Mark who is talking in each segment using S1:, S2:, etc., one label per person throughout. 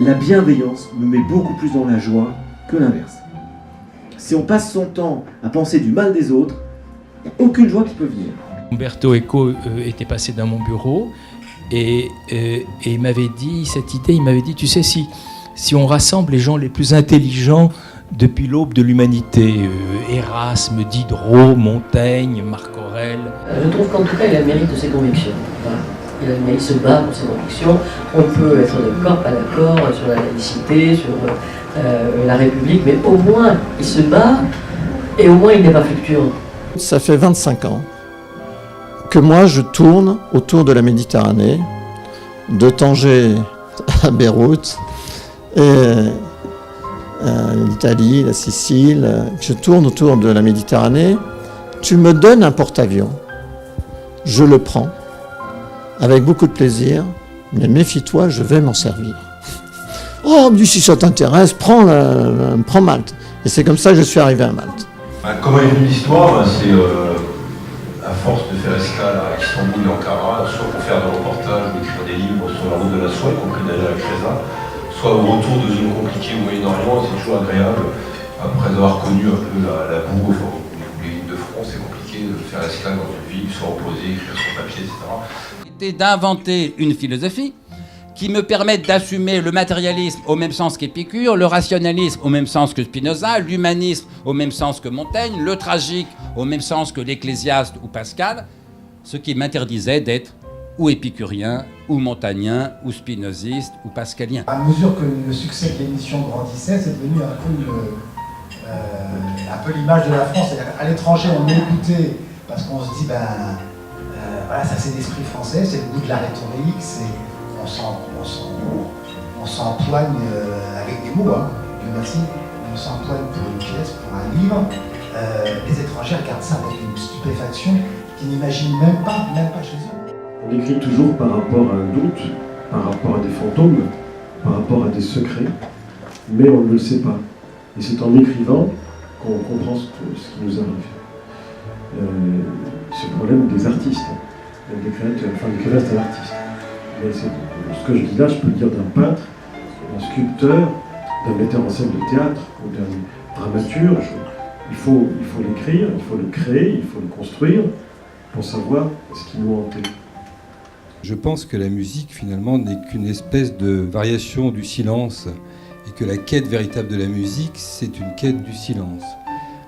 S1: La bienveillance me met beaucoup plus dans la joie que l'inverse. Si on passe son temps à penser du mal des autres, il n'y a aucune joie qui peut venir.
S2: Umberto Eco était passé dans mon bureau et il m'avait dit cette idée, il m'avait dit, tu sais, si on rassemble les gens les plus intelligents depuis l'aube de l'humanité, Erasme, Diderot, Montaigne, Marc Aurèle.
S3: Je trouve qu'en tout cas, il a le mérite de ses convictions. Voilà. Il se bat pour ses convictions. On peut être d'accord, pas d'accord sur la laïcité, sur la République, mais au moins il se bat et au moins il n'est pas fluctuant.
S4: Ça fait 25 ans que moi je tourne autour de la Méditerranée, de Tanger à Beyrouth, et l'Italie, la Sicile. Je tourne autour de la Méditerranée. Tu me donnes un porte-avions, je le prends avec beaucoup de plaisir, mais méfie-toi, je vais m'en servir. Oh, me dit, si ça t'intéresse, prends Malte. Et c'est comme ça que je suis arrivé à Malte.
S5: Comment est venue l'histoire? C'est à force de faire escale à Istanbul et Ankara, soit pour faire des reportages ou écrire des livres sur la route de la soie, y compris d'ailleurs avec Reza, soit au retour de zones compliquées au Moyen-Orient. C'est toujours agréable, après avoir connu un peu la boue, les lignes de front, c'est compliqué de faire escale dans une ville, se reposer, écrire son papier, etc.
S6: D'inventer une philosophie qui me permette d'assumer le matérialisme au même sens qu'Épicure, le rationalisme au même sens que Spinoza, l'humanisme au même sens que Montaigne, le tragique au même sens que l'Ecclésiaste ou Pascal, ce qui m'interdisait d'être ou épicurien, ou montagnien, ou spinoziste, ou pascalien.
S7: À mesure que le succès de l'émission grandissait, c'est devenu un peu l'image de la France. C'est-à-dire à l'étranger, on écoutait parce qu'on se dit, voilà, ça c'est l'esprit français, c'est le goût de la rhétorique, on s'empoigne avec des mots, hein, Dieu merci, on s'empoigne pour une pièce, pour un livre. Les étrangers regardent ça avec une stupéfaction qu'ils n'imaginent même pas chez eux.
S1: On écrit toujours par rapport à un doute, par rapport à des fantômes, par rapport à des secrets, mais on ne le sait pas. Et c'est en écrivant qu'on comprend ce qui nous arrive. C'est le problème des artistes, des créateurs, enfin l'écrivain c'est un artiste. Mais ce que je dis là, je peux le dire d'un peintre, d'un sculpteur, d'un metteur en scène de théâtre ou d'un dramaturge. Il faut l'écrire, il faut le créer, il faut le construire pour savoir ce qui nous hantait.
S8: Je pense que la musique, finalement, n'est qu'une espèce de variation du silence et que la quête véritable de la musique, c'est une quête du silence.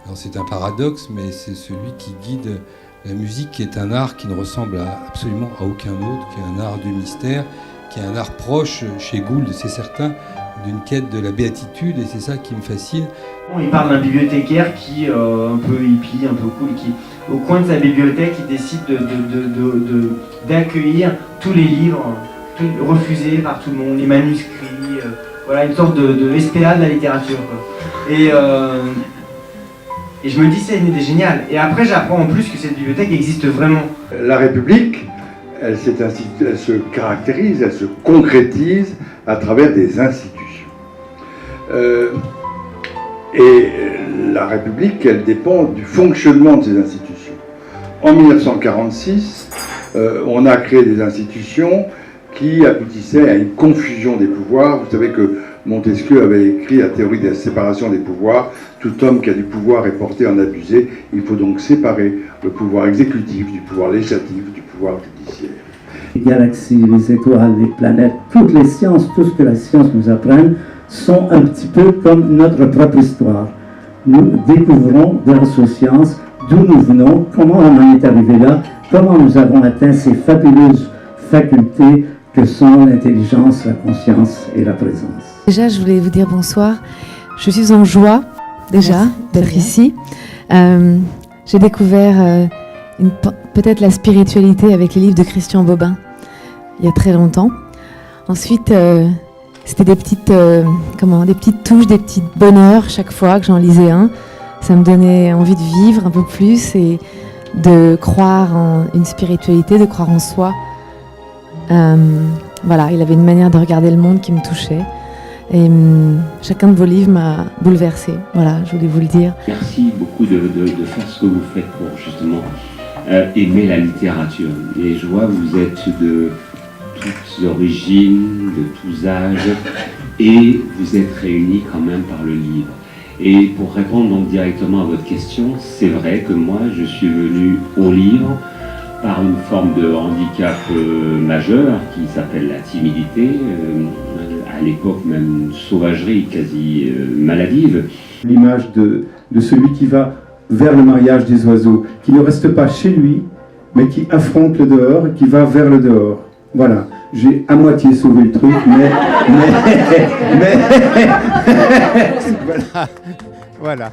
S8: Alors c'est un paradoxe, mais c'est celui qui guide la musique, qui est un art qui ne ressemble absolument à aucun autre, qui est un art du mystère, qui est un art proche, chez Gould, c'est certain, d'une quête de la béatitude, et c'est ça qui me fascine.
S9: Il parle d'un bibliothécaire qui, un peu hippie, un peu cool, qui, au coin de sa bibliothèque, il décide d'accueillir tous les livres refusés par tout le monde, les manuscrits, voilà, une sorte de SPA de la littérature, quoi. Et je me dis, c'est une idée géniale. Et après, j'apprends en plus que cette bibliothèque existe vraiment.
S10: La République, elle se caractérise, elle se concrétise à travers des institutions. Et la République, elle dépend du fonctionnement de ces institutions. En 1946, on a créé des institutions qui aboutissaient à une confusion des pouvoirs. Vous savez que Montesquieu avait écrit la théorie de la séparation des pouvoirs. Tout homme qui a du pouvoir est porté à en abuser. Il faut donc séparer le pouvoir exécutif du pouvoir législatif, du pouvoir judiciaire.
S11: Les galaxies, les étoiles, les planètes, toutes les sciences, tout ce que la science nous apprenne, sont un petit peu comme notre propre histoire. Nous découvrons grâce aux sciences d'où nous venons, comment on en est arrivé là, comment nous avons atteint ces fabuleuses facultés que sont l'intelligence, la conscience et la présence.
S12: Déjà, je voulais vous dire bonsoir. Je suis en joie, déjà, d'être ici. J'ai découvert peut-être la spiritualité avec les livres de Christian Bobin, il y a très longtemps. Ensuite, c'était des petites touches, des petits bonheurs chaque fois que j'en lisais un. Ça me donnait envie de vivre un peu plus et de croire en une spiritualité, de croire en soi. Voilà, il avait une manière de regarder le monde qui me touchait. Et chacun de vos livres m'a bouleversée. Voilà, je voulais vous le dire.
S13: Merci beaucoup de faire ce que vous faites pour justement aimer la littérature. Et je vois que vous êtes de toutes origines, de tous âges, et vous êtes réunis quand même par le livre. Et pour répondre donc directement à votre question, c'est vrai que moi je suis venu au livre par une forme de handicap majeur qui s'appelle la timidité, à l'époque même une sauvagerie quasi maladive.
S14: L'image de celui qui va vers le mariage des oiseaux, qui ne reste pas chez lui, mais qui affronte le dehors, qui va vers le dehors. Voilà, j'ai à moitié sauvé le truc, mais voilà.